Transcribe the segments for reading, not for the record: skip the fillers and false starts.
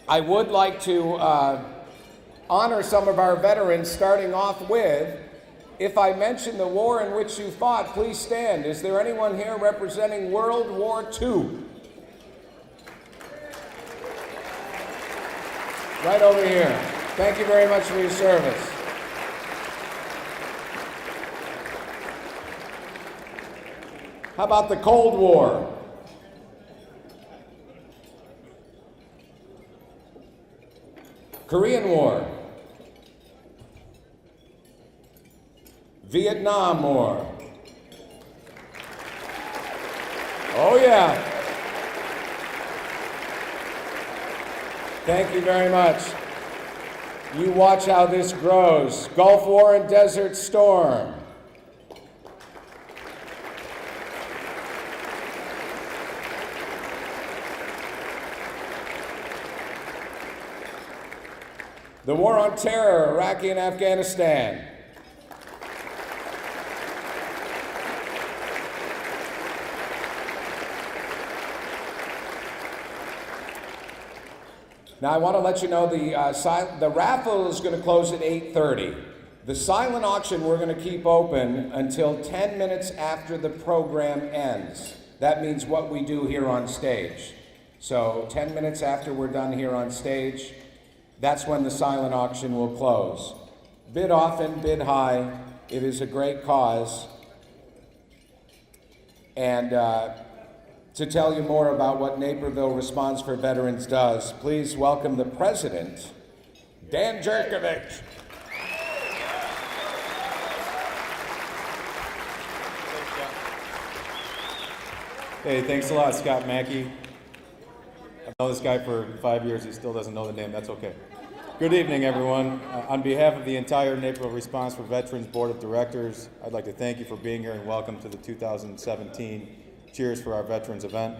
I would like to honor some of our veterans, starting off with, if I mention the war in which you fought, please stand. Is there anyone here representing World War II? Right over here. Thank you very much for your service. How about the Cold War? Korean War? Vietnam War? Oh yeah. Thank you very much. You watch how this grows. Gulf War and Desert Storm. The War on Terror, Iraq and Afghanistan. Now I want to let you know the raffle is going to close at 8:30. The silent auction we're going to keep open until 10 minutes after the program ends. That means what we do here on stage. So 10 minutes after we're done here on stage, that's when the silent auction will close. Bid often, bid high. It is a great cause. And to tell you more about what Naperville Responds for Veterans does, please welcome the president, Dan Jurjovec. Hey, thanks a lot, Scott Mackay. I've known this guy for 5 years. He still doesn't know the name. That's okay. Good evening, everyone. On behalf of the entire Naperville Responds for Veterans Board of Directors, I'd like to thank you for being here and welcome to the 2017 Cheers for Our Veterans event.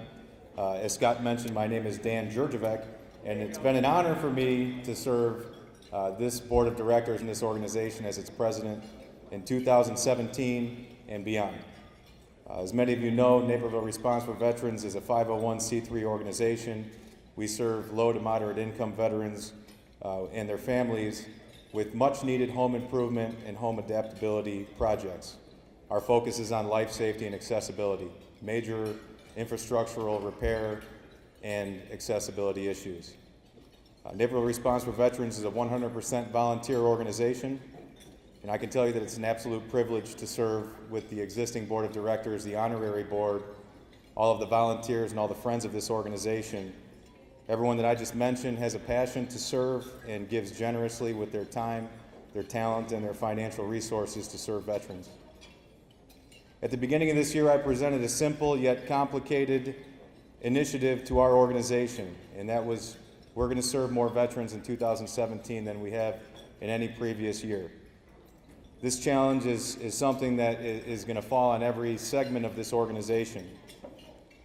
As Scott mentioned, my name is Dan Jurjovec, and it's been an honor for me to serve this Board of Directors and this organization as its president in 2017 and beyond. As many of you know, Naperville Responds for Veterans is a 501c3 organization. We serve low to moderate income veterans and their families with much needed home improvement and home adaptability projects. Our focus is on life safety and accessibility, major infrastructural repair and accessibility issues. Naperville Responds for Veterans is a 100% volunteer organization, and I can tell you that it's an absolute privilege to serve with the existing board of directors, the honorary board, all of the volunteers and all the friends of this organization. Everyone that I just mentioned has a passion to serve and gives generously with their time, their talent, and their financial resources to serve veterans. At the beginning of this year, I presented a simple yet complicated initiative to our organization, and that was we're going to serve more veterans in 2017 than we have in any previous year. This challenge is something that is going to fall on every segment of this organization.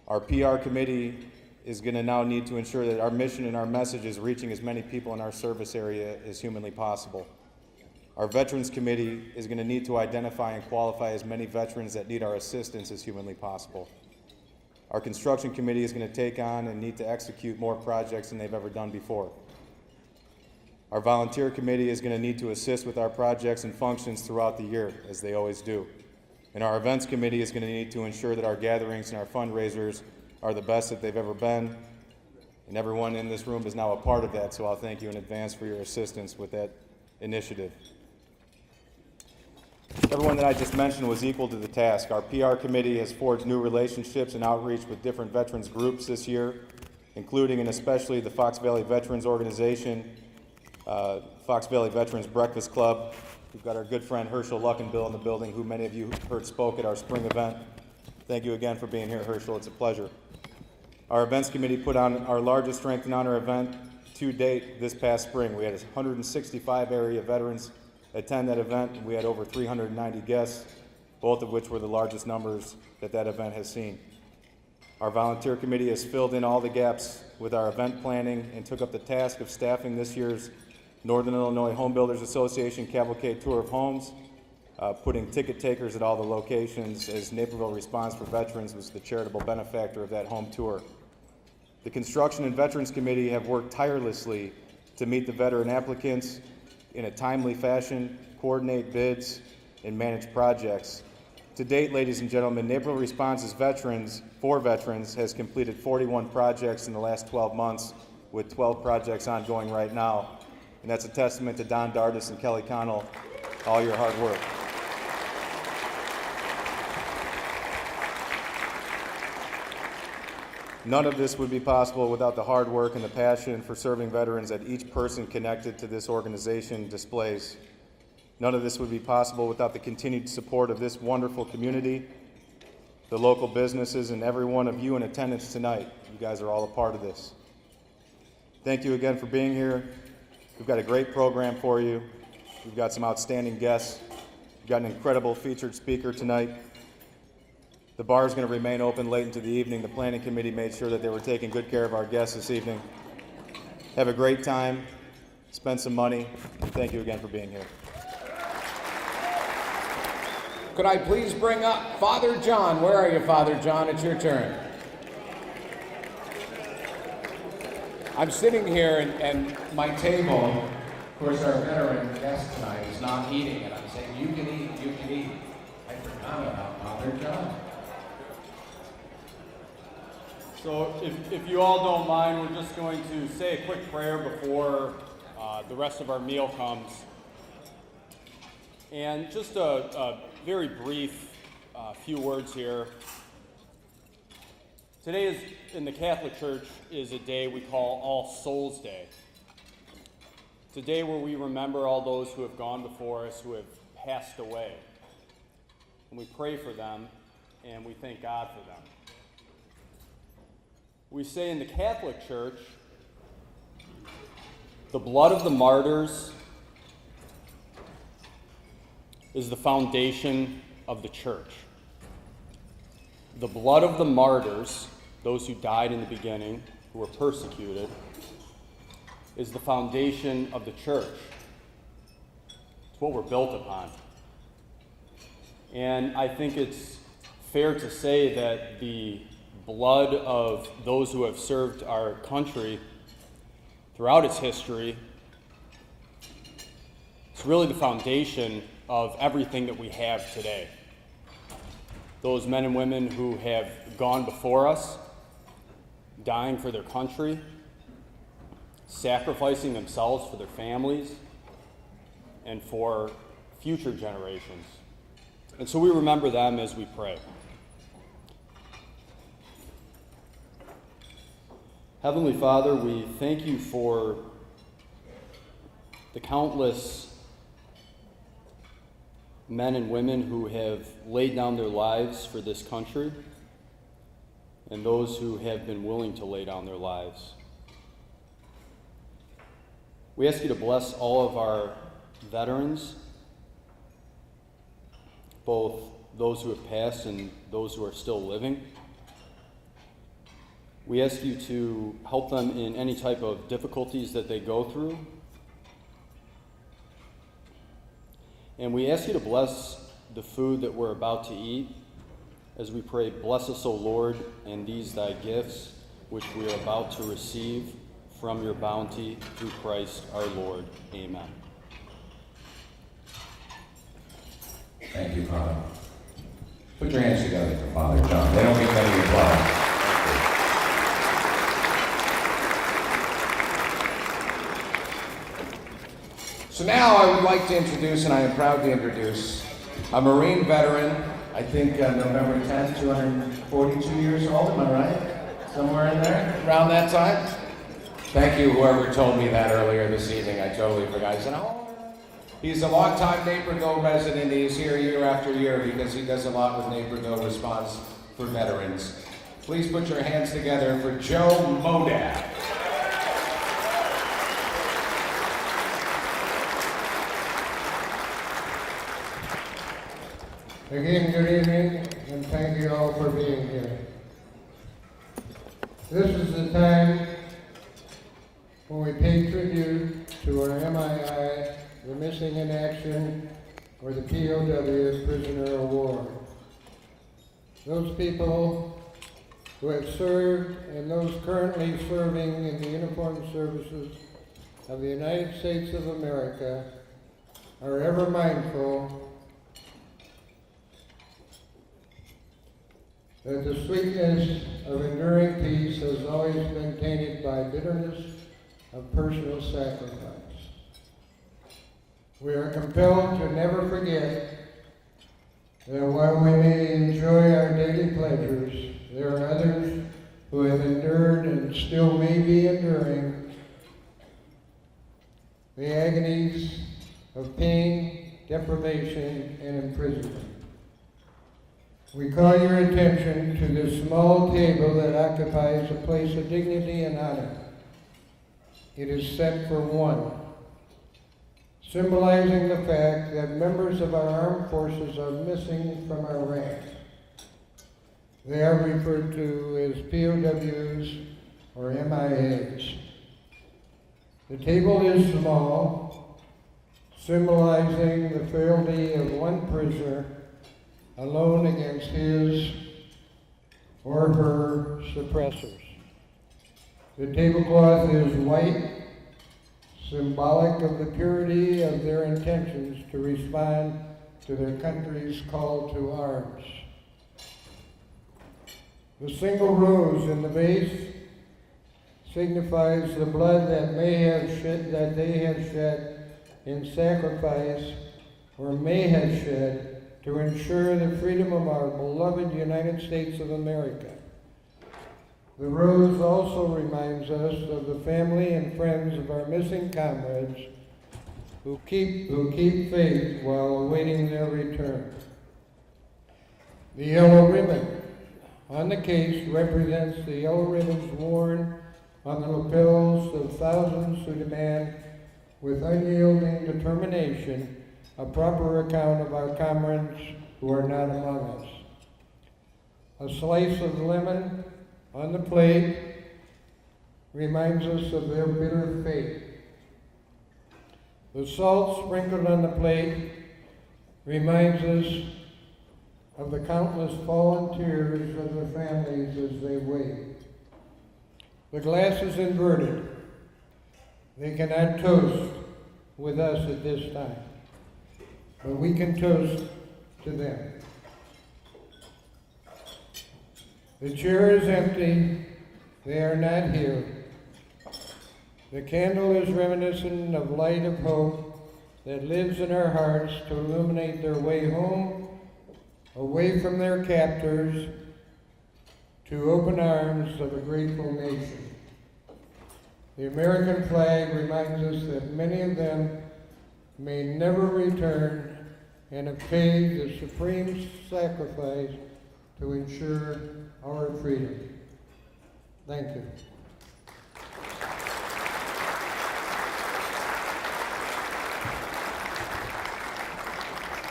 Our PR committee is going to now need to ensure that our mission and our message is reaching as many people in our service area as humanly possible. Our Veterans Committee is going to need to identify and qualify as many veterans that need our assistance as humanly possible. Our Construction Committee is going to take on and need to execute more projects than they've ever done before. Our Volunteer Committee is going to need to assist with our projects and functions throughout the year, as they always do. And our Events Committee is going to need to ensure that our gatherings and our fundraisers are the best that they've ever been. And everyone in this room is now a part of that, so I'll thank you in advance for your assistance with that initiative. Everyone that I just mentioned was equal to the task. Our PR committee has forged new relationships and outreach with different veterans groups this year, including and especially the Fox Valley Veterans Organization, Fox Valley Veterans Breakfast Club. We've got our good friend Herschel Luckenbill in the building, who many of you heard spoke at our spring event. Thank you again for being here, Herschel. It's a pleasure. Our events committee put on our largest Strength and Honor event to date this past spring. We had 165 area veterans attend that event, and we had over 390 guests, both of which were the largest numbers that that event has seen. Our volunteer committee has filled in all the gaps with our event planning and took up the task of staffing this year's Northern Illinois Home Builders Association Cavalcade Tour of Homes, putting ticket takers at all the locations, as Naperville Responds for Veterans was the charitable benefactor of that home tour. The Construction and Veterans Committee have worked tirelessly to meet the veteran applicants in a timely fashion, coordinate bids, and manage projects. To date, ladies and gentlemen, Naperville Responds for Veterans has completed 41 projects in the last 12 months, with 12 projects ongoing right now. And that's a testament to Don Dardis and Kelly Connell, all your hard work. None of this would be possible without the hard work and the passion for serving veterans that each person connected to this organization displays. None of this would be possible without the continued support of this wonderful community, the local businesses, and every one of you in attendance tonight. You guys are all a part of this. Thank you again for being here. We've got a great program for you. We've got some outstanding guests. We've got an incredible featured speaker tonight. The bar is going to remain open late into the evening. The planning committee made sure that they were taking good care of our guests this evening. Have a great time. Spend some money. Thank you again for being here. Could I please bring up Father John? Where are you, Father John? It's your turn. I'm sitting here and my table, of course, our veteran guest tonight is not eating, and I'm saying, you can eat, you can eat. I forgot about Father John. So if you all don't mind, we're just going to say a quick prayer before the rest of our meal comes. And just a very brief few words here. Today is, in the Catholic Church, is a day we call All Souls Day. It's a day where we remember all those who have gone before us, who have passed away. And we pray for them, and we thank God for them. We say in the Catholic Church, the blood of the martyrs is the foundation of the church. The blood of the martyrs, those who died in the beginning, who were persecuted, is the foundation of the church. It's what we're built upon. And I think it's fair to say that the blood of those who have served our country throughout its history is really the foundation of everything that we have today. Those men and women who have gone before us, dying for their country, sacrificing themselves for their families and for future generations. And so we remember them as we pray. Heavenly Father, we thank you for the countless men and women who have laid down their lives for this country and those who have been willing to lay down their lives. We ask you to bless all of our veterans, both those who have passed and those who are still living. We ask you to help them in any type of difficulties that they go through. And we ask you to bless the food that we're about to eat as we pray, bless us, O Lord, and these thy gifts, which we are about to receive from your bounty through Christ our Lord. Amen. Thank you, Father. Put your hands together for Father John. They don't get any applause. So now I would like to introduce, and I am proud to introduce, a Marine veteran, I think November 10th, 242 years old, am I right? Somewhere in there, around that time? Thank you, whoever told me that earlier this evening. I totally forgot. I said, oh. He's a longtime Naperville resident. He's here year after year because he does a lot with Naperville Responds for Veterans. Please put your hands together for Joe Modaff. Again, good evening, and thank you all for being here. This is the time when we pay tribute to our MII, the Missing in Action, or the POW, Prisoner of War. Those people who have served and those currently serving in the uniformed services of the United States of America are ever mindful that the sweetness of enduring peace has always been tainted by bitterness of personal sacrifice. We are compelled to never forget that while we may enjoy our daily pleasures, there are others who have endured and still may be enduring the agonies of pain, deprivation, and imprisonment. We call your attention to this small table that occupies a place of dignity and honor. It is set for one, symbolizing the fact that members of our armed forces are missing from our ranks. They are referred to as POWs or MIAs. The table is small, symbolizing the frailty of one prisoner alone against his or her suppressors. The tablecloth is white, symbolic of the purity of their intentions to respond to their country's call to arms. The single rose in the vase signifies the blood that they have shed in sacrifice or may have shed to ensure the freedom of our beloved United States of America. The rose also reminds us of the family and friends of our missing comrades who keep faith while awaiting their return. The yellow ribbon on the case represents the yellow ribbons worn on the lapels of thousands who demand with unyielding determination a proper account of our comrades who are not among us. A slice of lemon on the plate reminds us of their bitter fate. The salt sprinkled on the plate reminds us of the countless fallen tears of their families as they wait. The glass is inverted. They cannot toast with us at this time, but we can toast to them. The chair is empty. They are not here. The candle is reminiscent of light of hope that lives in our hearts to illuminate their way home, away from their captors, to open arms of a grateful nation. The American flag reminds us that many of them may never return and have paid the supreme sacrifice to ensure our freedom. Thank you.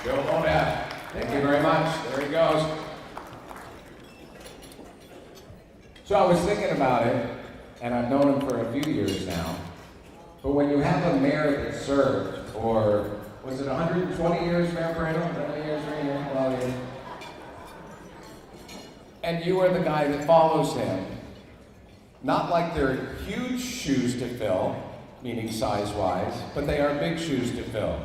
Joe Modaff, thank you very much. There he goes. So I was thinking about it, and I've known him for a few years now, but when you have a mayor that served, or was it 120 years, Mayor Pareto? How many years were you here? Well, yeah. And you are the guy that follows him. Not like they're huge shoes to fill, meaning size-wise, but they are big shoes to fill.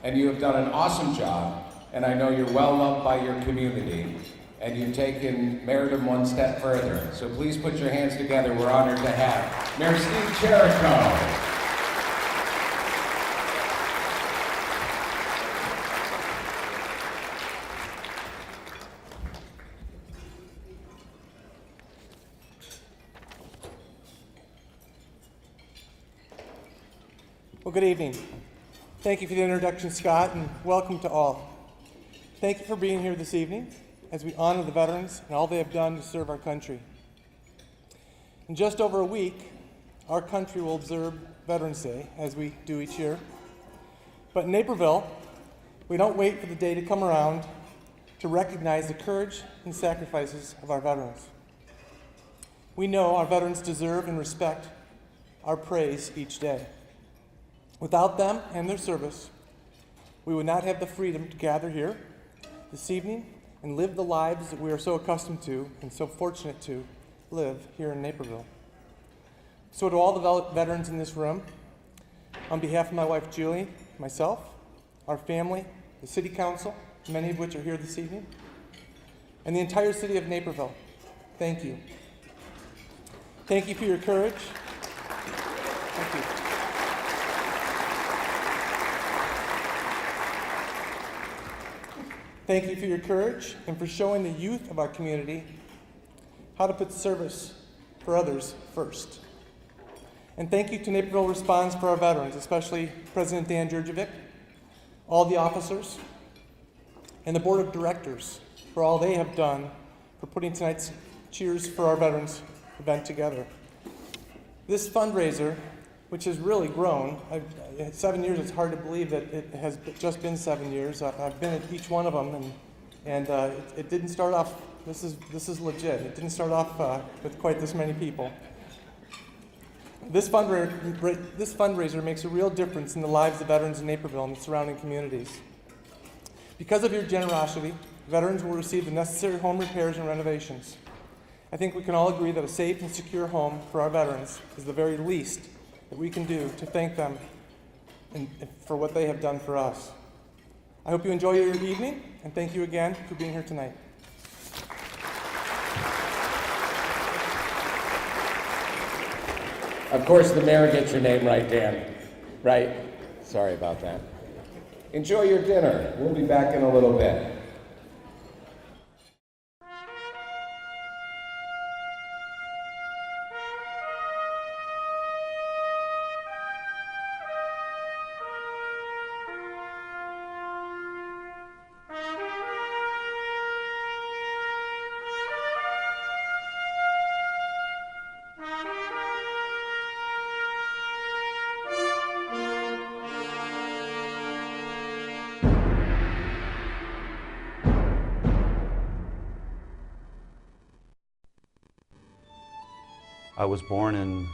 And you have done an awesome job, and I know you're well loved by your community, and you've taken Maryland one step further. So please put your hands together. We're honored to have Mayor Steve Cherico. Well, good evening. Thank you for the introduction, Scott, and welcome to all. Thank you for being here this evening as we honor the veterans and all they have done to serve our country. In just over a week, our country will observe Veterans Day, as we do each year. But in Naperville, we don't wait for the day to come around to recognize the courage and sacrifices of our veterans. We know our veterans deserve and respect our praise each day. Without them and their service, we would not have the freedom to gather here this evening and live the lives that we are so accustomed to and so fortunate to live here in Naperville. So to all the veterans in this room, on behalf of my wife Julie, myself, our family, the City Council, many of which are here this evening, and the entire city of Naperville, thank you. Thank you for your courage. Thank you. Thank you for your courage and for showing the youth of our community how to put service for others first. And thank you to Naperville Responds for our veterans, especially President Dan Jurjovec, all the officers, and the board of directors for all they have done for putting tonight's Cheers for Our Veterans event together. This fundraiser, which has really grown, 7 years, it's hard to believe that it has just been 7 years. I've been at each one of them, and it didn't start off, this is legit, it didn't start off with quite this many people. This fundraiser makes a real difference in the lives of veterans in Naperville and the surrounding communities. Because of your generosity, veterans will receive the necessary home repairs and renovations. I think we can all agree that a safe and secure home for our veterans is the very least that we can do to thank them for what they have done for us. I hope you enjoy your evening, and thank you again for being here tonight. Of course, the mayor gets your name right, Dan. Right? Sorry about that. Enjoy your dinner. We'll be back in a little bit. I was born in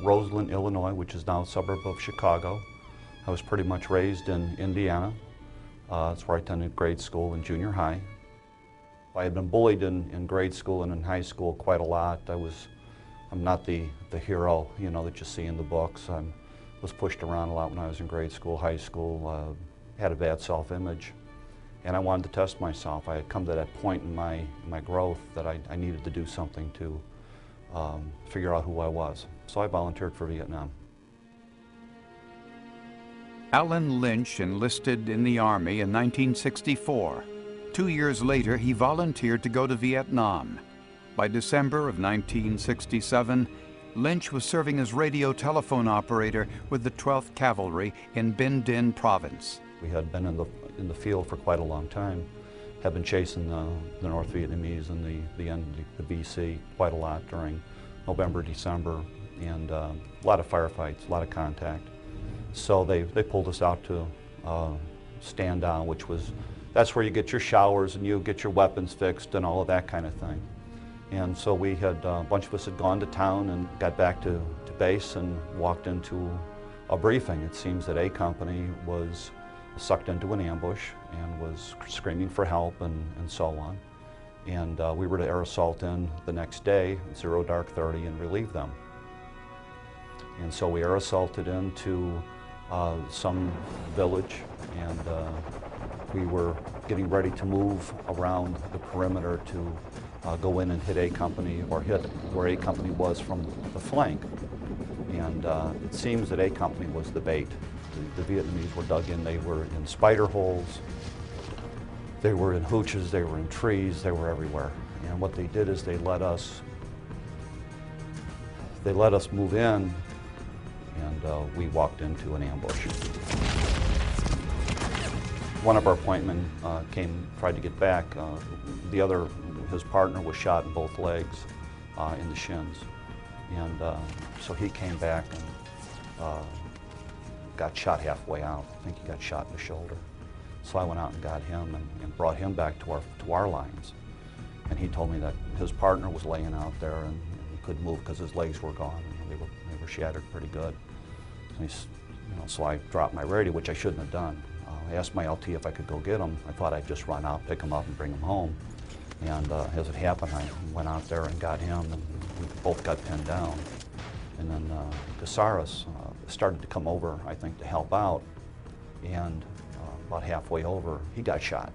Roseland, Illinois, which is now a suburb of Chicago. I was pretty much raised in Indiana. That's where I attended grade school and junior high. I had been bullied in grade school and in high school quite a lot. I'm not the hero, you know, that you see in the books. I was pushed around a lot when I was in grade school, high school, had a bad self-image. And I wanted to test myself. I had come to that point in my growth that I needed to do something to figure out who I was. So I volunteered for Vietnam. Alan Lynch enlisted in the Army in 1964. 2 years later, he volunteered to go to Vietnam. By December of 1967, Lynch was serving as radio telephone operator with the 12th Cavalry in Binh Dinh Province. We had been in the field for quite a long time. Had been chasing the North Vietnamese and the VC quite a lot during November, December, and a lot of firefights, a lot of contact. So they pulled us out to stand down, that's where you get your showers and you get your weapons fixed and all of that kind of thing. And so we had, a bunch of us had gone to town and got back to base and walked into a briefing. It seems that A Company was sucked into an ambush and was screaming for help and so on. And we were to air assault in the next day, 0 dark 30, and relieve them. And so we air assaulted into some village, and we were getting ready to move around the perimeter to go in and hit A Company, or hit where A Company was from the flank. And it seems that A Company was the bait. The Vietnamese were dug in. They were in spider holes, they were in hooches, they were in trees, they were everywhere. And what they did is they let us move in, and we walked into an ambush. One of our pointmen tried to get back. His partner was shot in both legs, in the shins. And so he came back and got shot halfway out. I think he got shot in the shoulder. So I went out and got him and brought him back to our lines. And he told me that his partner was laying out there and he couldn't move because his legs were gone. And they were shattered pretty good. And so I dropped my radio, which I shouldn't have done. I asked my LT if I could go get him. I thought I'd just run out, pick him up, and bring him home. And as it happened, I went out there and got him, and we both got pinned down. And then Casares started to come over, I think, to help out. And about halfway over, he got shot.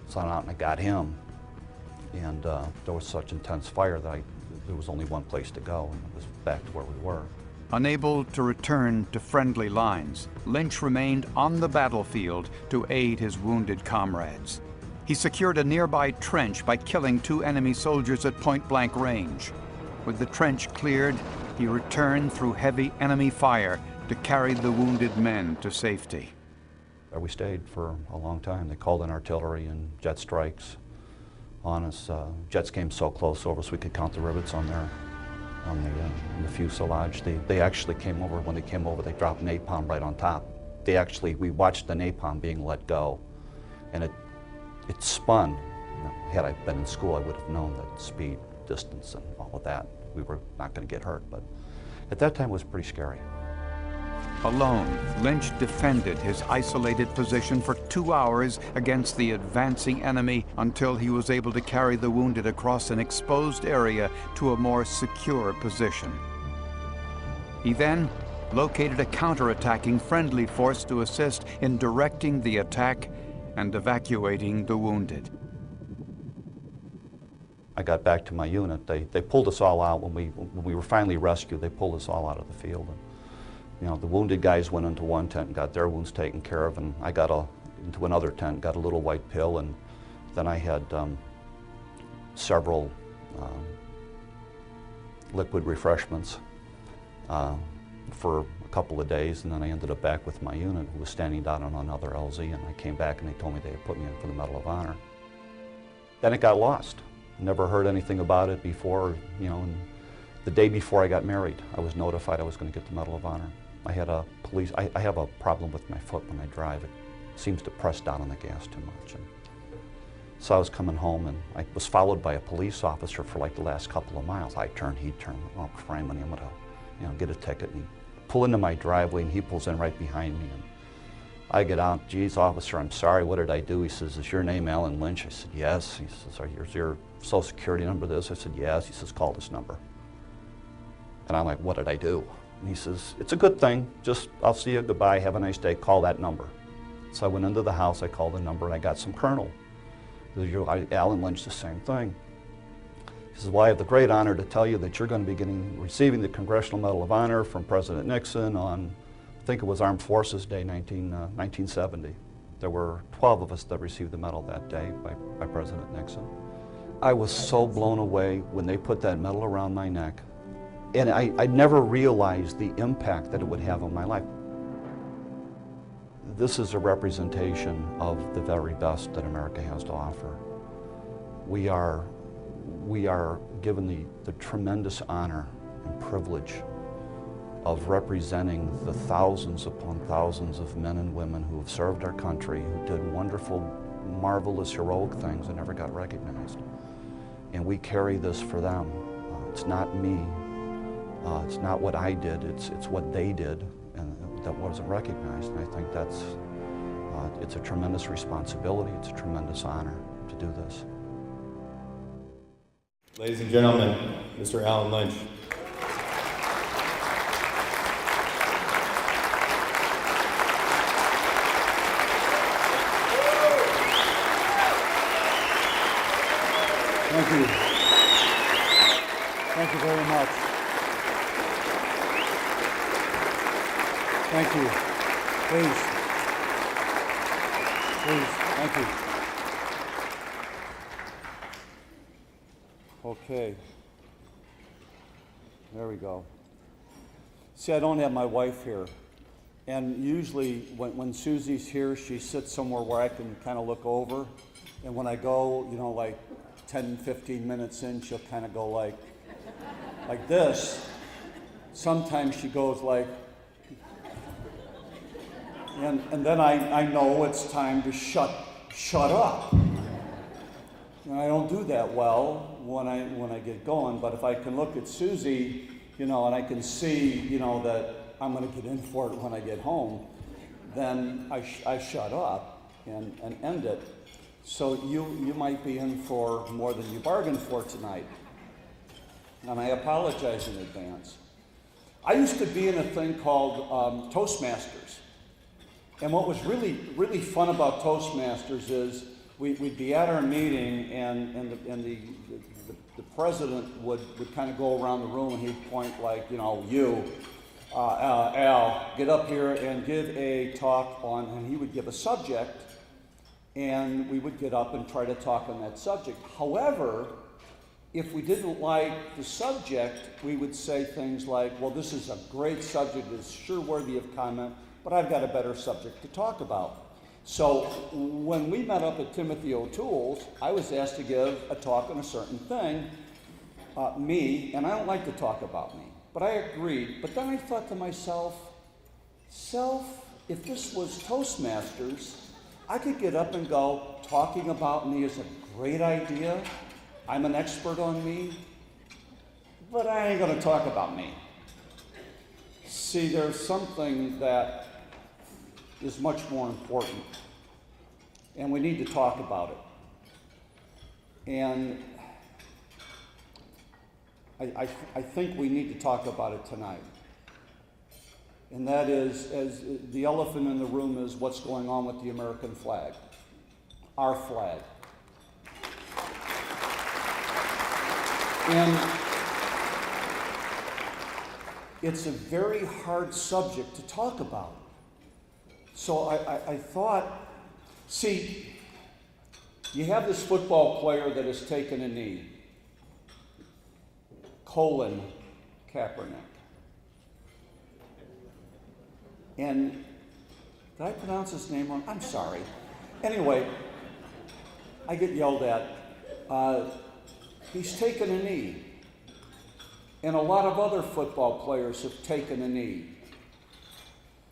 So I went out and I got him. And there was such intense fire that there was only one place to go, and it was back to where we were. Unable to return to friendly lines, Lynch remained on the battlefield to aid his wounded comrades. He secured a nearby trench by killing 2 enemy soldiers at point-blank range. With the trench cleared, he returned through heavy enemy fire to carry the wounded men to safety. We stayed for a long time. They called in artillery and jet strikes on us. Jets came so close over so we could count the rivets on the fuselage. They actually came over. When they came over, they dropped napalm right on top. We watched the napalm being let go, and it spun. You know, had I been in school, I would have known that speed, distance, and all of that. We were not going to get hurt, but at that time it was pretty scary. Alone, Lynch defended his isolated position for 2 hours against the advancing enemy until he was able to carry the wounded across an exposed area to a more secure position. He then located a counterattacking friendly force to assist in directing the attack and evacuating the wounded. I got back to my unit. They pulled us all out when we were finally rescued. They pulled us all out of the field. And, you know, the wounded guys went into one tent and got their wounds taken care of, and I got into another tent, got a little white pill, and then I had several liquid refreshments for a couple of days, and then I ended up back with my unit, who was standing down on another LZ, and I came back and they told me they had put me in for the Medal of Honor. Then it got lost. Never heard anything about it before, you know, and the day before I got married, I was notified I was going to get the Medal of Honor. I had I have a problem with my foot when I drive. It seems to press down on the gas too much. And so I was coming home, and I was followed by a police officer for like the last couple of miles. I turned, he'd turn. Oh, crime, I'm gonna, you know, get a ticket. And he'd pull into my driveway, and he pulls in right behind me. And I get out, geez, officer, I'm sorry, what did I do? He says, is your name Alan Lynch? I said, yes. He says, is your social security number this? I said, yes. He says, call this number. And I'm like, what did I do? And he says, it's a good thing. Just, I'll see you, goodbye, have a nice day, call that number. So I went into the house, I called the number, and I got some colonel. He says, Alan Lynch, the same thing. He says, well, I have the great honor to tell you that you're going to be receiving the Congressional Medal of Honor from President Nixon on, I think it was Armed Forces Day, 1970. There were 12 of us that received the medal that day by President Nixon. I was so blown away when they put that medal around my neck. And I never realized the impact that it would have on my life. This is a representation of the very best that America has to offer. We are given the tremendous honor and privilege of representing the thousands upon thousands of men and women who have served our country, who did wonderful, marvelous, heroic things and never got recognized. And we carry this for them. It's not me. It's not what I did, it's what they did, and that wasn't recognized. And I think it's a tremendous responsibility, it's a tremendous honor to do this. Ladies and gentlemen, Mr. Alan Lynch. Thank you. Thank you very much. Thank you. Please. Please. Thank you. Okay. There we go. See, I don't have my wife here. And usually when Susie's here, she sits somewhere where I can kind of look over. And when I go, you know, like 10, 15 minutes in, she'll kind of go like this. Sometimes she goes like, and then I know it's time to shut up. And I don't do that well when I get going, but if I can look at Susie, you know, and I can see, you know, that I'm going to get in for it when I get home, then I shut up and end it. So you might be in for more than you bargained for tonight. And I apologize in advance. I used to be in a thing called Toastmasters. And what was really, really fun about Toastmasters is we'd be at our meeting and the president would kind of go around the room and he'd point like, you know, Al, get up here and give a talk on, and he would give a subject, and we would get up and try to talk on that subject. However, if we didn't like the subject, we would say things like, well, this is a great subject, it's sure worthy of comment, but I've got a better subject to talk about. So when we met up at Timothy O'Toole's, I was asked to give a talk on a certain thing, me, and I don't like to talk about me, but I agreed. But then I thought to myself, if this was Toastmasters, I could get up and go, talking about me is a great idea. I'm an expert on me, but I ain't gonna talk about me. See, there's something that is much more important, and we need to talk about it. And I think we need to talk about it tonight. And that is, as the elephant in the room is what's going on with the American flag, our flag. And it's a very hard subject to talk about. So I thought, see, you have this football player that has taken a knee, Colin Kaepernick. And did I pronounce his name wrong? I'm sorry. Anyway, I get yelled at. He's taken a knee. And a lot of other football players have taken a knee.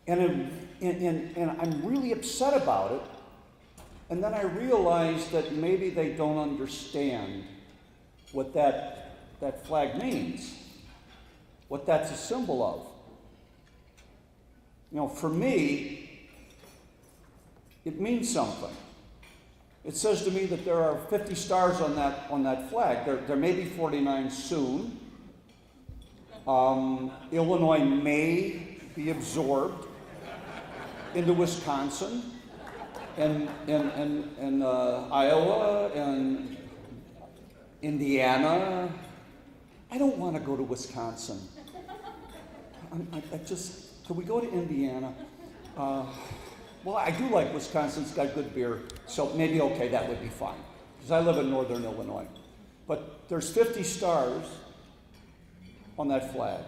And I'm really upset about it. And then I realized that maybe they don't understand what that flag means, what that's a symbol of. You know, for me, it means something. It says to me that there are 50 stars on that flag. There may be 49 soon. Illinois may be absorbed into Wisconsin and Iowa and Indiana. I don't want to go to Wisconsin. Could we go to Indiana? Well, I do like Wisconsin. It's got good beer, so maybe okay, that would be fine, because I live in northern Illinois. But there's 50 stars on that flag.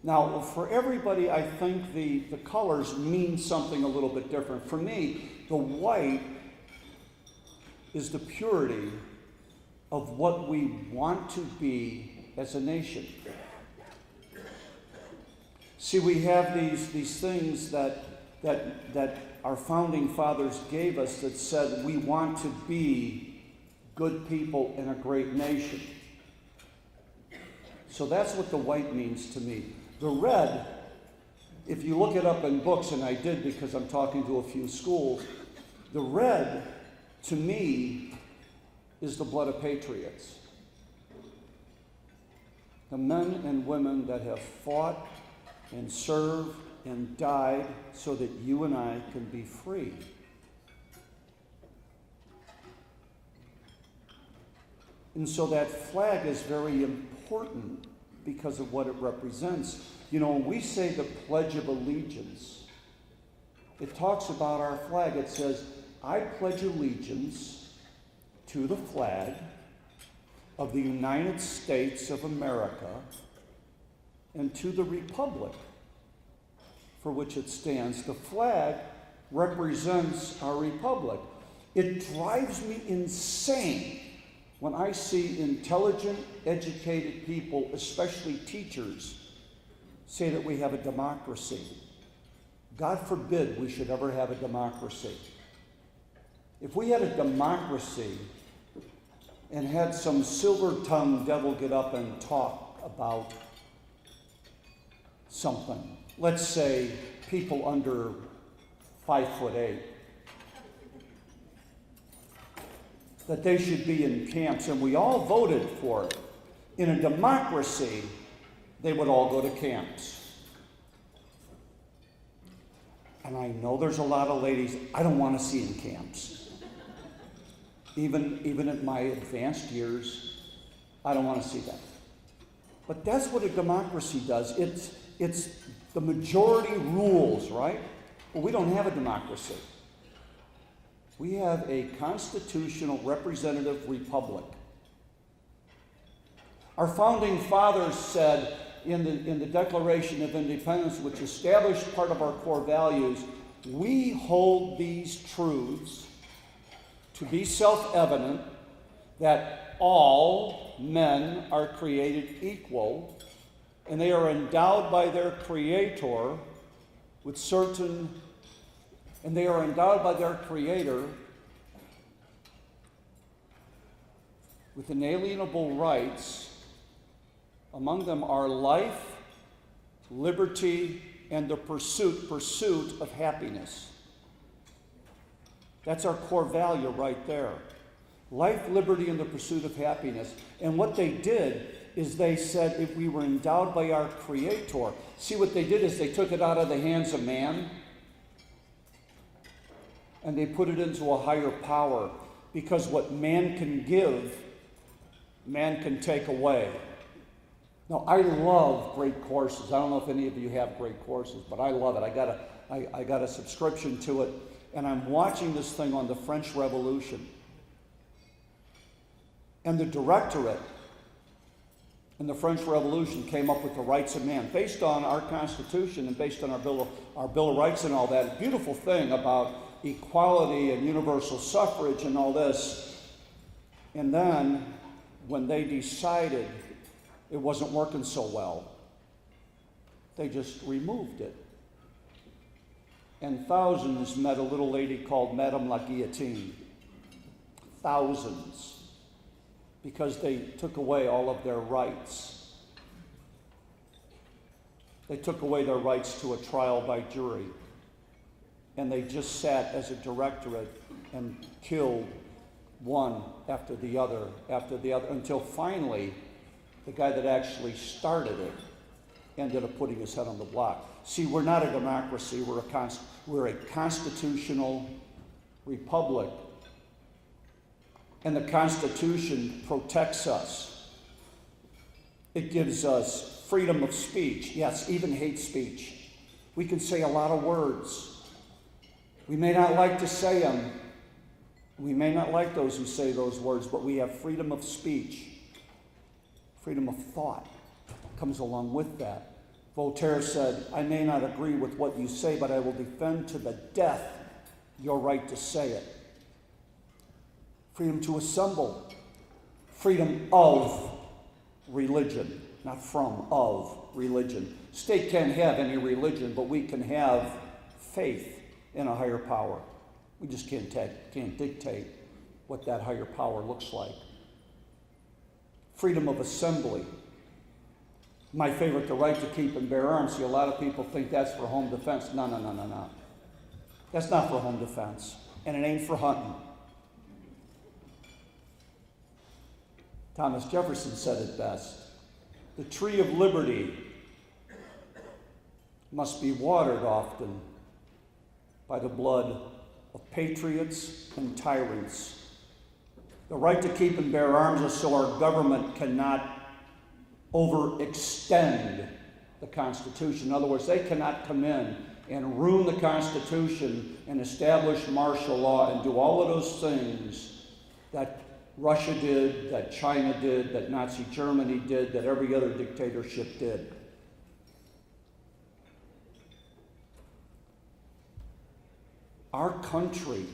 Now, for everybody, I think the colors mean something a little bit different. For me, the white is the purity of what we want to be as a nation. See, we have these things that our founding fathers gave us that said we want to be good people in a great nation. So that's what the white means to me. The red, if you look it up in books, and I did because I'm talking to a few schools, the red, to me, is the blood of patriots. The men and women that have fought and served and died so that you and I can be free. And so that flag is very important because of what it represents. You know, when we say the Pledge of Allegiance, it talks about our flag. It says, I pledge allegiance to the flag of the United States of America and to the republic for which it stands. The flag represents our republic. It drives me insane when I see intelligent, educated people, especially teachers, say that we have a democracy. God forbid we should ever have a democracy. If we had a democracy and had some silver-tongued devil get up and talk about something, let's say people under 5'8", that they should be in camps, and we all voted for it. In a democracy, they would all go to camps. And I know there's a lot of ladies I don't want to see in camps. Even at my advanced years, I don't want to see that. But that's what a democracy does. It's the majority rules, right? Well, we don't have a democracy. We have a constitutional representative republic. Our founding fathers said in the Declaration of Independence, which established part of our core values, we hold these truths to be self-evident, that all men are created equal, and they are endowed by their Creator with certain, and they are endowed by their Creator with inalienable rights. Among them are life, liberty, and the pursuit of happiness. That's our core value right there. Life, liberty, and the pursuit of happiness. And what they did is they said if we were endowed by our Creator, see what they did is they took it out of the hands of man and they put it into a higher power, because what man can give, man can take away. Now, I love great courses. I don't know if any of you have great courses, but I love it. I got a subscription to it, and I'm watching this thing on the French Revolution. And the directorate in the French Revolution came up with the rights of man based on our Constitution and based on our Bill of Rights and all that. Beautiful thing about equality and universal suffrage and all this. And then when they decided it wasn't working so well, they just removed it. And thousands met a little lady called Madame la Guillotine. Thousands. Because they took away all of their rights. They took away their rights to a trial by jury. And they just sat as a directorate and killed one after the other, until finally the guy that actually started it ended up putting his head on the block. See, we're not a democracy, we're a constitutional republic. And the Constitution protects us. It gives us freedom of speech. Yes, even hate speech. We can say a lot of words. We may not like to say them. We may not like those who say those words, but we have freedom of speech. Freedom of thought comes along with that. Voltaire said, I may not agree with what you say, but I will defend to the death your right to say it. Freedom to assemble. Freedom of religion, not from, of religion. State can't have any religion, but we can have faith in a higher power. We just can't dictate what that higher power looks like. Freedom of assembly. My favorite, the right to keep and bear arms. See, a lot of people think that's for home defense. No. That's not for home defense. And it ain't for hunting. Thomas Jefferson said it best. The tree of liberty must be watered often by the blood of patriots and tyrants. The right to keep and bear arms is so our government cannot overextend the Constitution. In other words, they cannot come in and ruin the Constitution and establish martial law and do all of those things that Russia did, that China did, that Nazi Germany did, that every other dictatorship did. Our country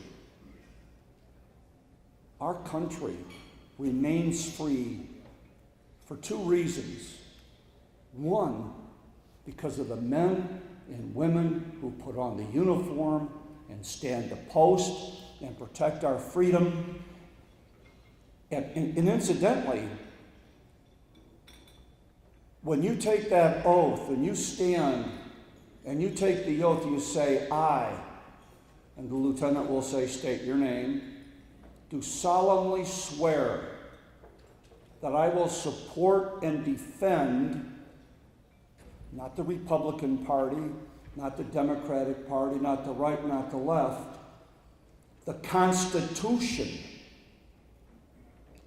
remains free for two reasons. One, because of the men and women who put on the uniform and stand to post and protect our freedom. And incidentally, When you take that oath and you stand and you take the oath, you say, I, and the lieutenant will say, state your name, do solemnly swear that I will support and defend not the Republican Party, not the Democratic Party, not the right, not the left, the Constitution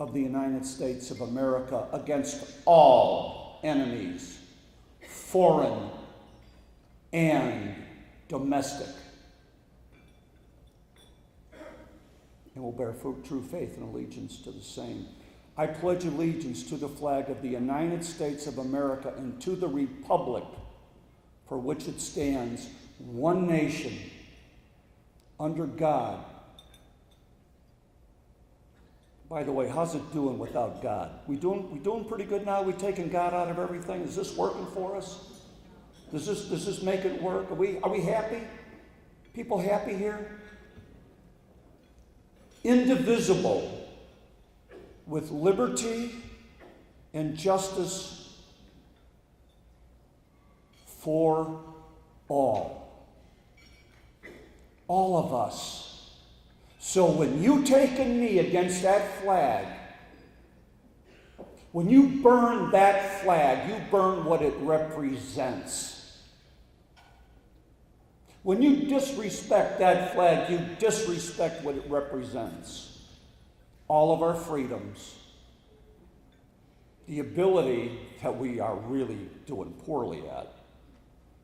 of the United States of America against all enemies, foreign and domestic. And will bear true faith and allegiance to the same. I pledge allegiance to the flag of the United States of America and to the republic for which it stands, one nation, under God. By the way, how's it doing without God? We doing pretty good now? We taking God out of everything? Is this working for us? Does this make it work? Are we happy? People happy here? Indivisible, with liberty and justice for all. All of us. So when you take a knee against that flag, when you burn that flag, you burn what it represents. When you disrespect that flag, you disrespect what it represents. All of our freedoms. The ability that we are really doing poorly at,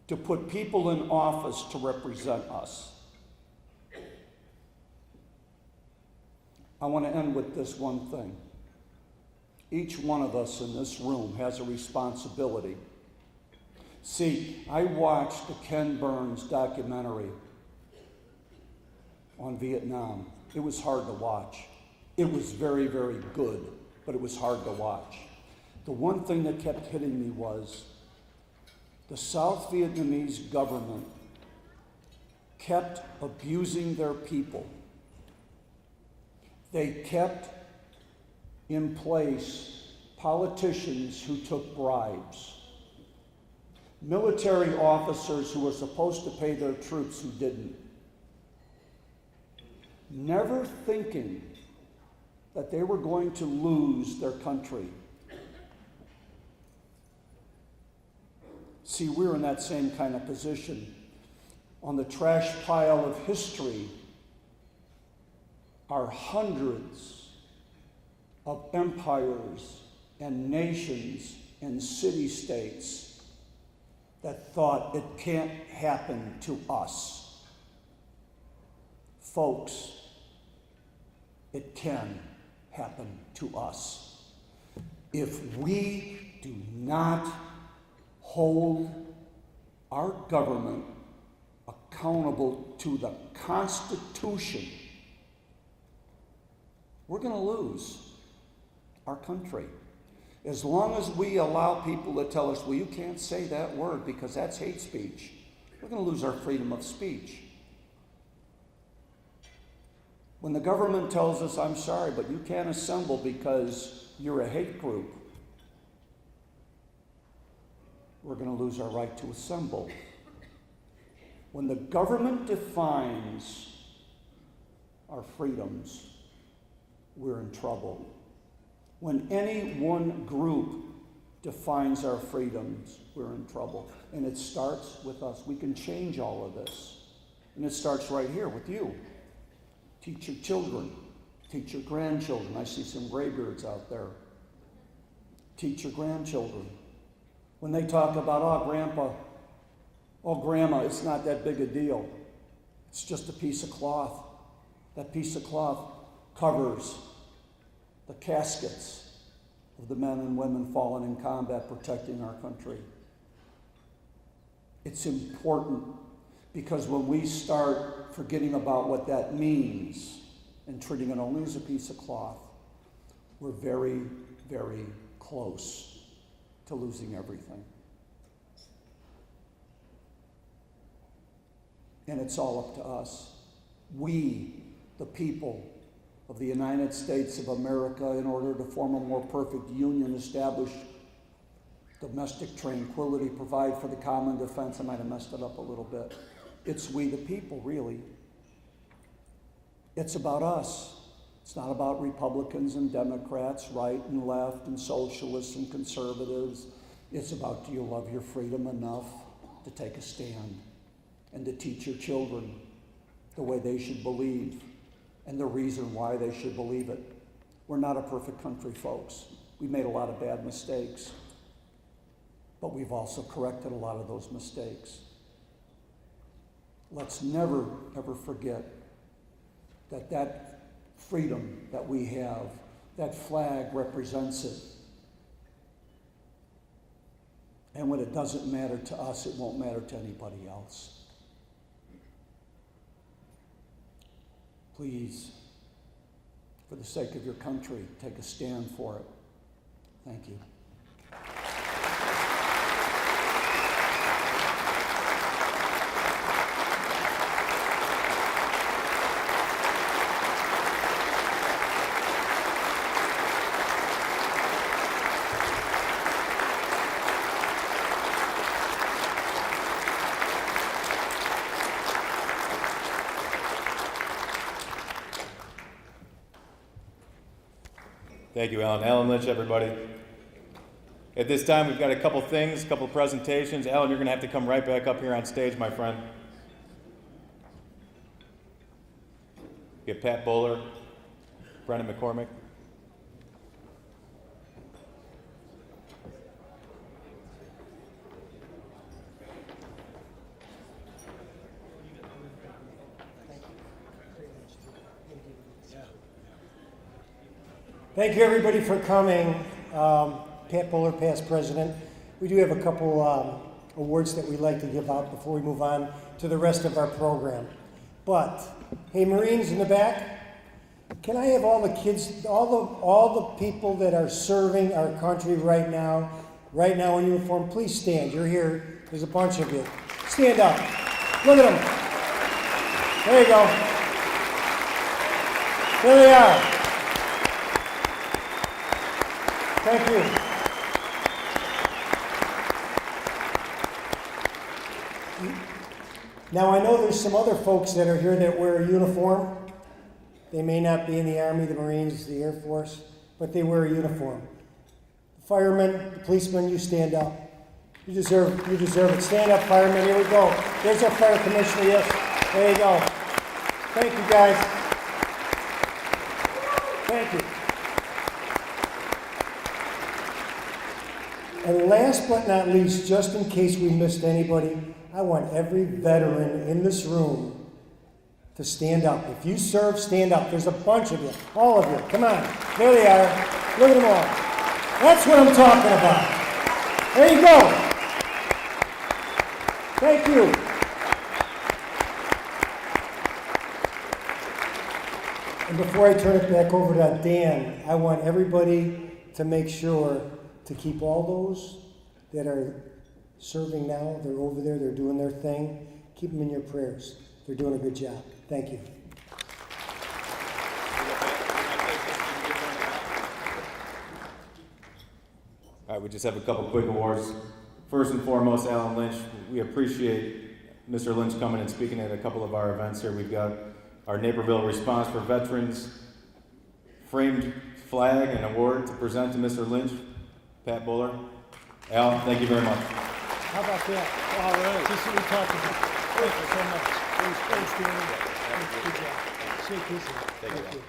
to put people in office to represent us. I want to end with this one thing. Each one of us in this room has a responsibility. See, I watched the Ken Burns documentary on Vietnam. It was hard to watch. It was very, very good, but it was hard to watch. The one thing that kept hitting me was the South Vietnamese government kept abusing their people. They kept in place politicians who took bribes. Military officers who were supposed to pay their troops who didn't. Never thinking that they were going to lose their country. See, we're in that same kind of position. On the trash pile of history are hundreds of empires and nations and city-states that thought it can't happen to us. Folks, it can happen to us. If we do not hold our government accountable to the Constitution, we're going to lose our country. As long as we allow people to tell us, well, you can't say that word because that's hate speech, we're going to lose our freedom of speech. When the government tells us, I'm sorry, but you can't assemble because you're a hate group, we're going to lose our right to assemble. When the government defines our freedoms, we're in trouble. When any one group defines our freedoms, we're in trouble. And it starts with us. We can change all of this. And it starts right here with you. Teach your children. Teach your grandchildren. I see some graybeards out there. Teach your grandchildren. When they talk about, oh, grandpa, oh, grandma, it's not that big a deal. It's just a piece of cloth. That piece of cloth covers the caskets of the men and women fallen in combat protecting our country. It's important because when we start forgetting about what that means and treating it only as a piece of cloth, we're very, very close to losing everything. And it's all up to us. We, the people of the United States of America, in order to form a more perfect union, establish domestic tranquility, provide for the common defense. I might have messed it up a little bit. It's we the people, really. It's about us. It's not about Republicans and Democrats, right and left, and socialists and conservatives. It's about, do you love your freedom enough to take a stand and to teach your children the way they should believe and the reason why they should believe it. We're not a perfect country, folks. We've made a lot of bad mistakes, but we've also corrected a lot of those mistakes. Let's never, ever forget that that freedom that we have, that flag represents it. And when it doesn't matter to us, it won't matter to anybody else. Please, for the sake of your country, take a stand for it. Thank you. Thank you, Alan. Alan Lynch, everybody. At this time, we've got a couple things, a couple presentations. Alan, you're going to have to come right back up here on stage, my friend. Get Pat Bowler, Brendan McCormick. Thank you, everybody, for coming. Pat Bowler, past president. We do have a couple awards that we'd like to give out before we move on to the rest of our program. But, hey, Marines in the back, can I have all the kids, all the people that are serving our country right now in uniform, please stand. You're here. There's a bunch of you. Stand up. Look at them. There you go. There they are. Thank you. Now, I know there's some other folks that are here that wear a uniform. They may not be in the Army, the Marines, the Air Force, but they wear a uniform. The firemen, the policemen, you stand up. You deserve it. Stand up, firemen. Here we go. There's our fire commissioner. Yes. There you go. Thank you, guys. Thank you. And last but not least, just in case we missed anybody, I want every veteran in this room to stand up. If you serve, stand up. There's a bunch of you, all of you. Come on. There they are. Look at them all. That's what I'm talking about. There you go. Thank you. And before I turn it back over to Dan, I want everybody to make sure to keep all those that are serving now, they're over there, they're doing their thing. Keep them in your prayers. They're doing a good job. Thank you. All right, we just have a couple quick awards. First and foremost, Alan Lynch. We appreciate Mr. Lynch coming and speaking at a couple of our events here. We've got our Naperville Responds for Veterans framed flag and award to present to Mr. Lynch. Pat Bowler. Al, thank you very much. How about that? All right. This is what we talked about. Thank you so much. Thanks, Danny. Good job. Shake easy. Thank you.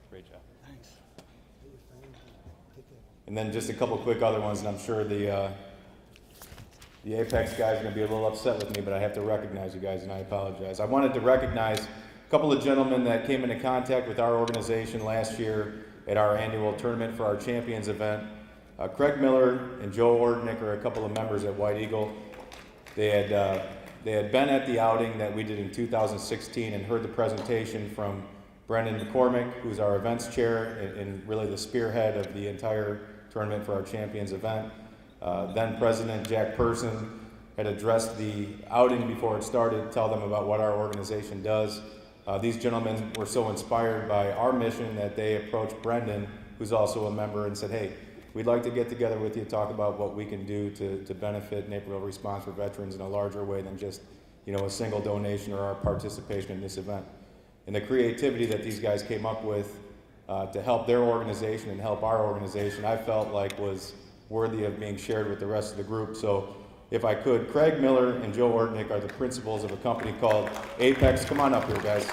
Great job. Thanks. And then just a couple quick other ones, and I'm sure the Apex guys are going to be a little upset with me, but I have to recognize you guys, and I apologize. I wanted to recognize a couple of gentlemen that came into contact with our organization last year at our annual Tournament for Our Champions event. Craig Miller and Joe Ordnick are a couple of members at White Eagle. They had been at the outing that we did in 2016 and heard the presentation from Brendan McCormick, who's our events chair and really the spearhead of the entire Tournament for Our Champions event. Then President Jack Person had addressed the outing before it started, tell them about what our organization does. These gentlemen were so inspired by our mission that they approached Brendan, who's also a member, and said, hey, we'd like to get together with you, talk about what we can do to benefit Naperville Responds for Veterans in a larger way than just, a single donation or our participation in this event. And the creativity that these guys came up with to help their organization and help our organization, I felt like was worthy of being shared with the rest of the group. So if I could, Craig Miller and Joe Ortnick are the principals of a company called Apex. Come on up here, guys.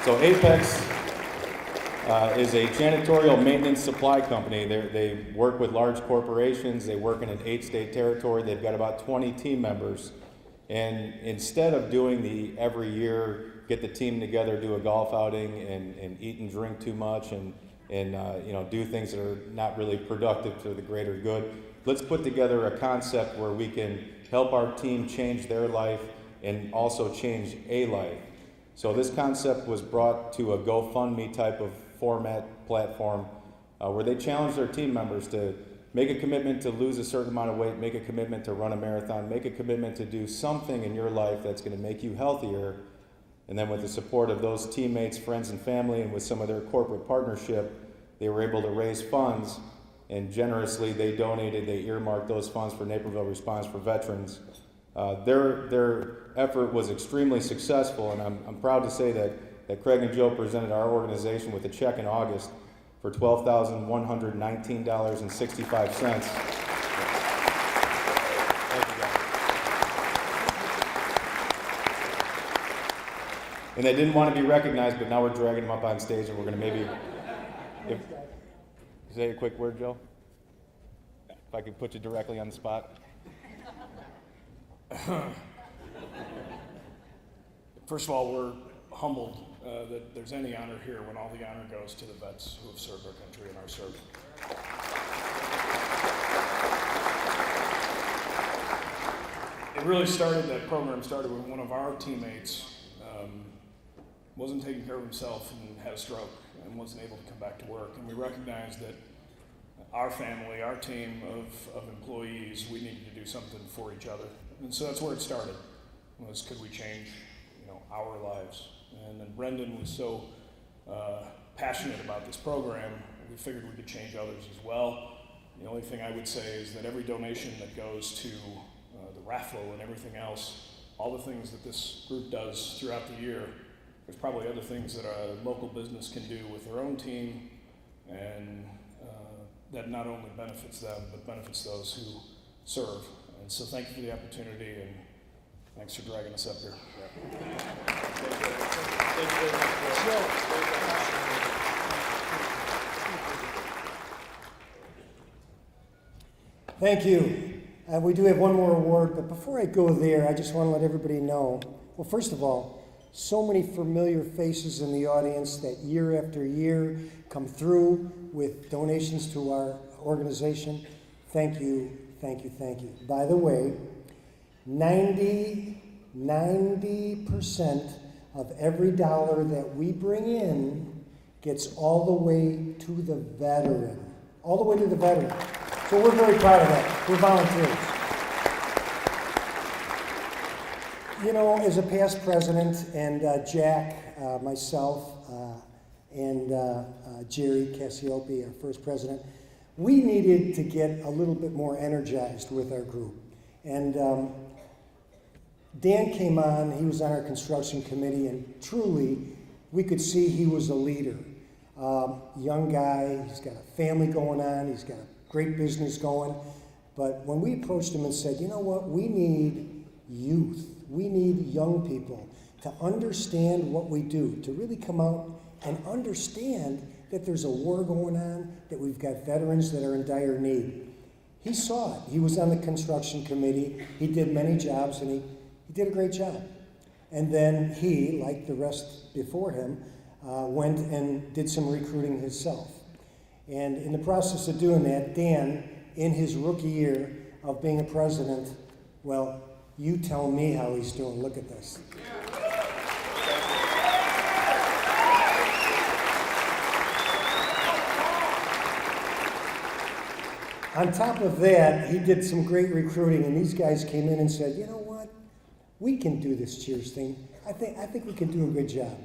So Apex is a janitorial maintenance supply company. They work with large corporations. They work in an 8-state territory. They've got about 20 team members. And instead of doing the every year, get the team together, do a golf outing, and eat and drink too much, and do things that are not really productive to the greater good, let's put together a concept where we can help our team change their life and also change a life. So this concept was brought to a GoFundMe type of format platform where they challenge their team members to make a commitment to lose a certain amount of weight, make a commitment to run a marathon, make a commitment to do something in your life that's going to make you healthier. And then with the support of those teammates, friends, and family, and with some of their corporate partnership, they were able to raise funds, and generously they earmarked those funds for Naperville Responds for Veterans. Their effort was extremely successful, and I'm proud to say that Craig and Joe presented our organization with a check in August for $12,119.65. And they didn't want to be recognized, but now we're dragging them up on stage, and we're going to maybe say a quick word, Joe? If I could put you directly on the spot. First of all, we're humbled that there's any honor here when all the honor goes to the vets who have served our country and are serving. That program started when one of our teammates wasn't taking care of himself and had a stroke and wasn't able to come back to work. And we recognized that our family, our team of employees, we needed to do something for each other. And so that's where it started, was could we change, our lives? And then Brendan was so passionate about this program, we figured we could change others as well. The only thing I would say is that every donation that goes to the raffle and everything else, all the things that this group does throughout the year, there's probably other things that a local business can do with their own team, and that not only benefits them, but benefits those who serve. And so thank you for the opportunity, and thanks for dragging us up here. Thank you. We do have one more award, but before I go there, I just want to let everybody know, well, first of all, so many familiar faces in the audience that year after year come through with donations to our organization. Thank you, thank you, thank you. By the way, 90% of every dollar that we bring in gets all the way to the veteran. All the way to the veteran. So we're very proud of that. We're volunteers. As a past president, and Jack, myself, and Jerry Cassiope, our first president, we needed to get a little bit more energized with our group. And Dan came on, he was on our construction committee, and truly, we could see he was a leader. Young guy, he's got a family going on, he's got a great business going. But when we approached him and said, you know what, we need youth. We need young people to understand what we do, to really come out and understand that there's a war going on, that we've got veterans that are in dire need. He saw it. He was on the construction committee. He did many jobs, and he did a great job. And then he, like the rest before him, went and did some recruiting himself. And in the process of doing that, Dan, in his rookie year of being a president, well, you tell me how he's doing. Look at this. On top of that, he did some great recruiting, and these guys came in and said, you know what? We can do this Cheers thing. I think we can do a good job.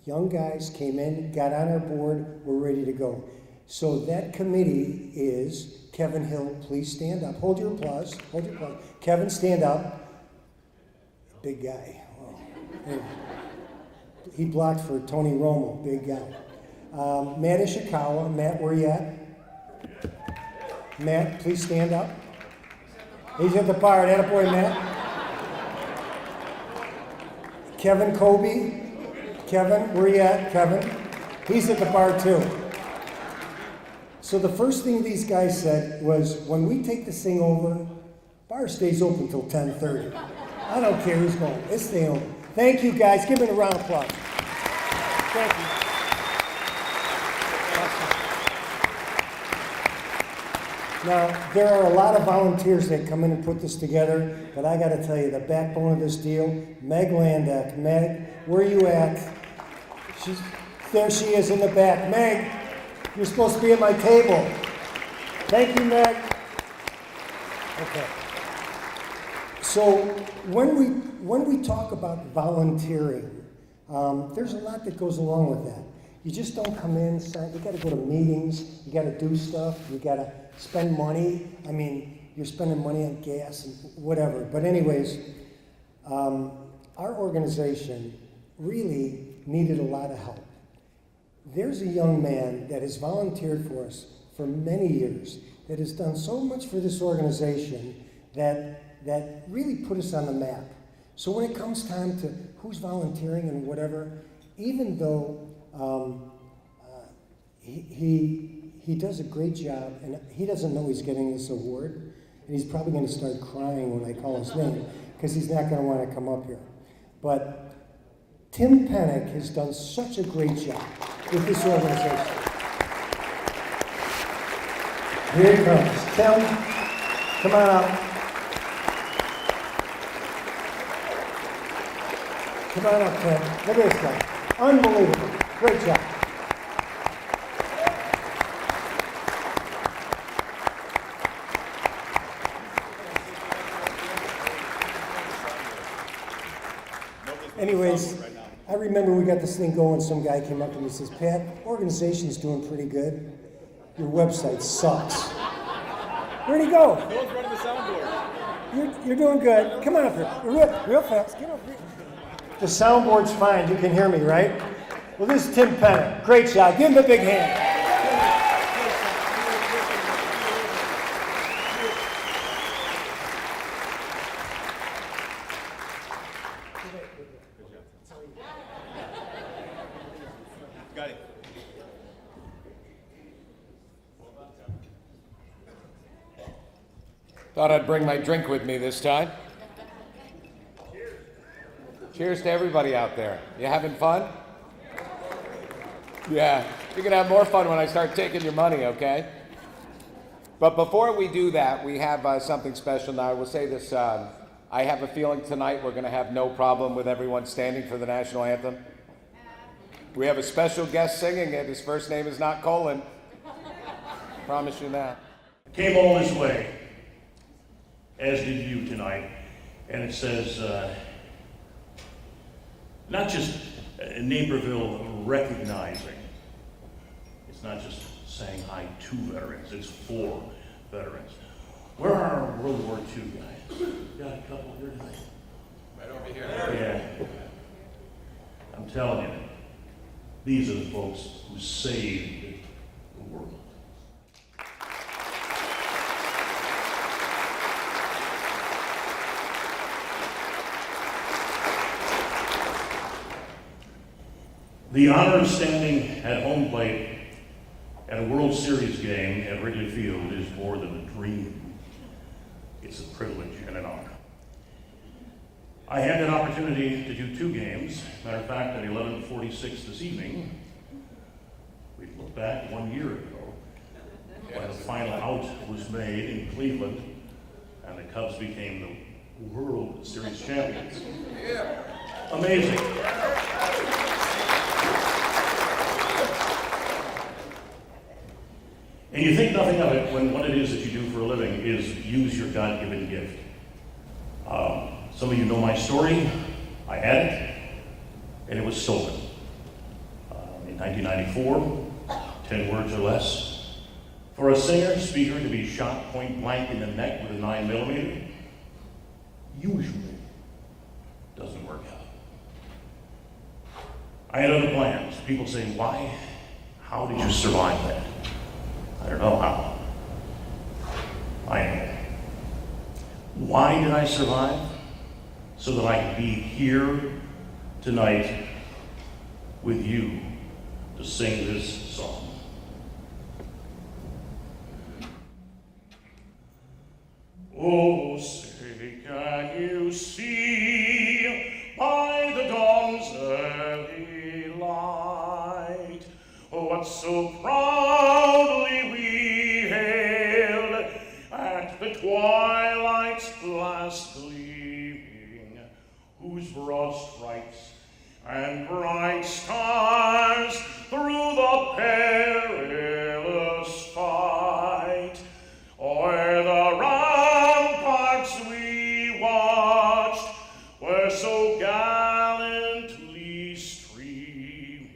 young guys came in, got on our board, we're ready to go. So that committee is Kevin Hill, please stand up. Hold your applause. Hold your applause. Kevin, stand up. Big guy. Wow. Anyway, he blocked for Tony Romo, big guy. Matt Ishikawa. Matt, where you at? Matt, please stand up. He's at the bar. Attaboy, Matt. Kevin Kobe. Kevin, where you at, Kevin? He's at the bar too. So the first thing these guys said was, when we take this thing over, bar stays open till 10:30. I don't care who's going. It's staying open. Thank you, guys. Give it a round of applause. Thank you. Now, there are a lot of volunteers that come in and put this together, but I got to tell you, the backbone of this deal, Meg Landak. Meg, where are you at? There she is in the back. Meg, you're supposed to be at my table. Thank you, Meg. Okay. So when we talk about volunteering, there's a lot that goes along with that. You just don't come in, sign. You got to go to meetings. You got to do stuff. You got to spend money. I mean, you're spending money on gas and whatever. But anyways, our organization really needed a lot of help. There's a young man that has volunteered for us for many years, that has done so much for this organization that really put us on the map. So when it comes time to who's volunteering and whatever, even though he does a great job, and he doesn't know he's getting this award, and he's probably going to start crying when I call his name, because he's not going to want to come up here. But Tim Pennick has done such a great job with this organization. Here he comes. Tim, come on up. Come on up, Tim. Look at this guy. Unbelievable. Great job. Anyways, I remember we got this thing going, some guy came up to me and says, Pat, organization's doing pretty good. Your website sucks. Where'd he go? No one's running the soundboard. You're doing good. Come on up here. Real fast. Get over here. The soundboard's fine. You can hear me, right? Well, this is Tim Pennick. Great job. Give him a big hand. Got it. Thought I'd bring my drink with me this time. Cheers to everybody out there. You having fun? Yeah, you're gonna have more fun when I start taking your money, okay? But before we do that, we have something special now. I will say this, I have a feeling tonight we're gonna have no problem with everyone standing for the National Anthem. We have a special guest singing it. His first name is not Colin. Promise you that. Came all this way, as did you tonight, and it says, not just Naperville recognizing, it's not just saying hi to veterans, it's for veterans. Where are our World War II guys? Got a couple here tonight. Right over here. Yeah. I'm telling you, these are the folks who saved the world. The honor of standing at home plate at a World Series game at Wrigley Field is more than a dream. It's a privilege and an honor. I had an opportunity to do 2 games. Matter of fact, at 11:46 this evening, we look back 1 year ago when the final out was made in Cleveland and the Cubs became the World Series champions. Yeah. Amazing. And you think nothing of it when what it is that you do for a living is use your God-given gift. Some of you know my story. I had it, and it was stolen. 1994, 10 words or less. For a singer, speaker to be shot point blank in the neck with a 9mm usually doesn't work out. I had other plans. People say, why? How did you survive that? I don't know how. I know. Why did I survive? So that I could be here tonight with you to sing this song. Oh, say, can you see by the dawn's early light what so proudly we hailed at the twilight's last gleaming, whose broad stripes and bright stars through the perilous fight o'er the ramparts we watched were so gallantly streaming,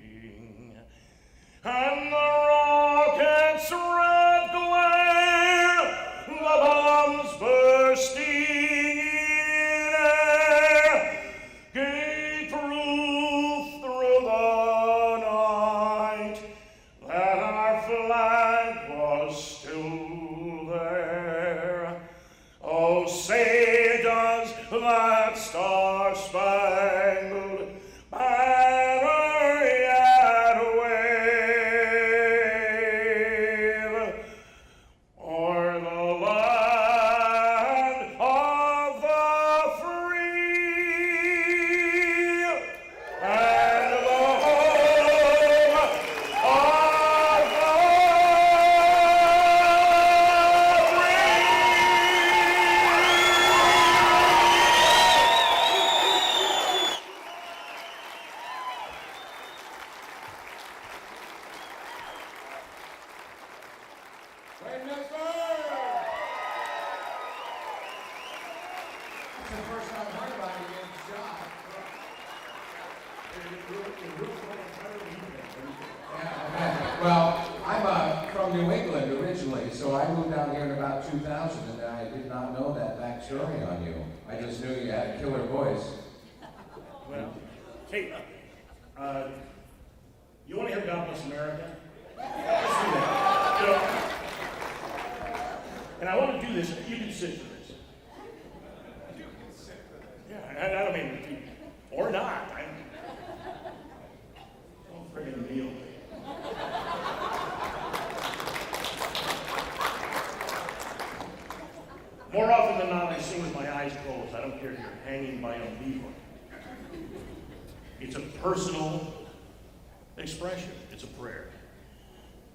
and the rocket's red glare, the bombs bursting in air, gave proof through the night that our flag was still there. Oh, say does that star-spangled banner yet wave o'er the land of the free and the home of the Wayne Messmer! It's the first time I've heard about you getting shot. Yeah, well, I'm from New England originally, so I moved down here in about 2000, and I did not know that backstory on you. I just knew you had a killer voice. Well, hey, you want to hear God Bless America? Let's do that. You know, and I want to do this. You can sit for this. You can sit for this. Yeah, I don't mean, or not. Don't friggin' kneel. More often than not, I sing with my eyes closed. I don't care if you're hanging by a lever. It's a personal expression. It's a prayer.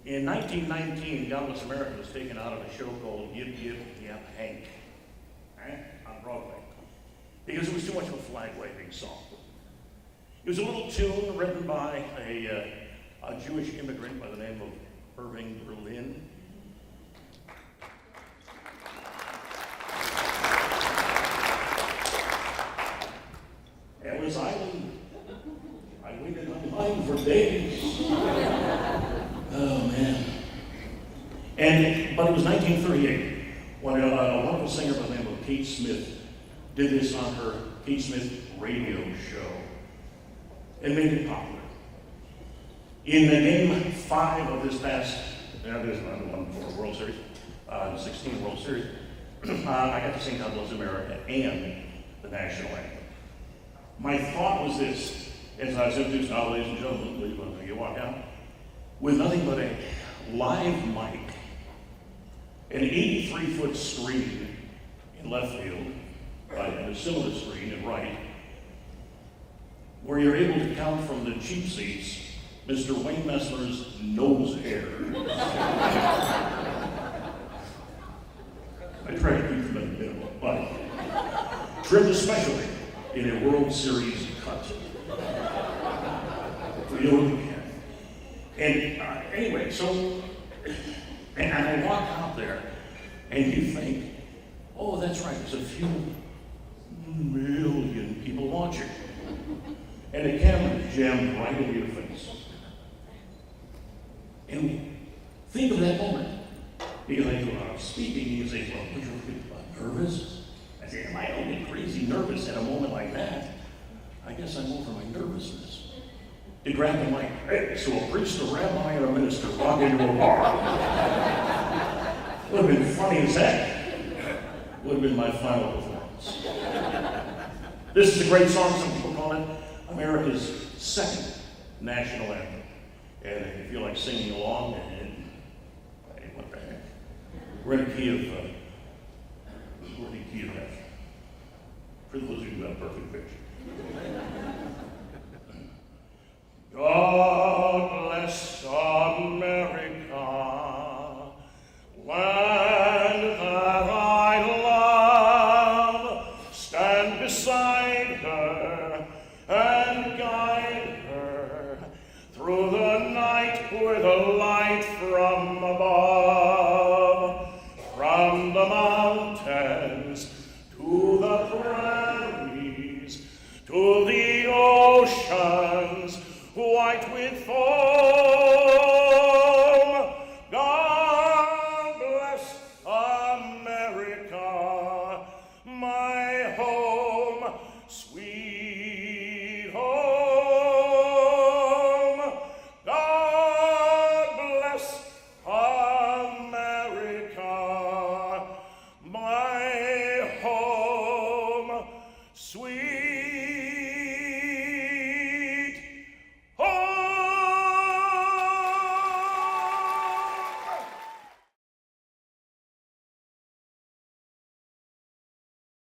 In 1919, God Bless America was taken out of a show called Yip Yip Yap Hank, right, on Broadway, because it was too much of a flag-waving song. It was a little tune written by a Jewish immigrant by the name of Irving Berlin. And was I waited online for days. Oh man. But it was 1938 when a wonderful singer by the name of Kate Smith did this on her Kate Smith radio show and made it popular. In the game 5 of this past, there's another one for World Series, 16 World Series, I got to sing God Bless America and the National Anthem. My thought was this, as I was introduced, now, ladies and gentlemen, please, when you walk out, with nothing but a live mic, an 83-foot screen in left field, and a similar screen in right, where you're able to count from the cheap seats Mr. Wayne Messmer's nose hair. I try to keep them at a minimum, but trimmed especially in a World Series cut. We know what we can. And anyway, so, and I walk out there, and you think, oh, that's right, there's a few million people watching. And the camera jammed right into your face. And think of that moment. Because when I was speaking, you say, well, would you get nervous? I say, I don't get crazy nervous at a moment like that. I guess I'm over my nervousness. They grabbed the mic. Hey, so a priest, a rabbi, and a minister walk into a bar. Would have been funny as heck. Would have been my final performance. This is a great song. Some people call it America's second national anthem. And if you feel like singing along, hey, what the heck? We're in a key of F. For those who have perfect pitch. God bless America, land that I love. Stand beside her and guide her through the night with a light from above. From the mountains to the prairies, to the oceans, white with foam. God bless America, my home, sweet home. God bless America, my home, sweet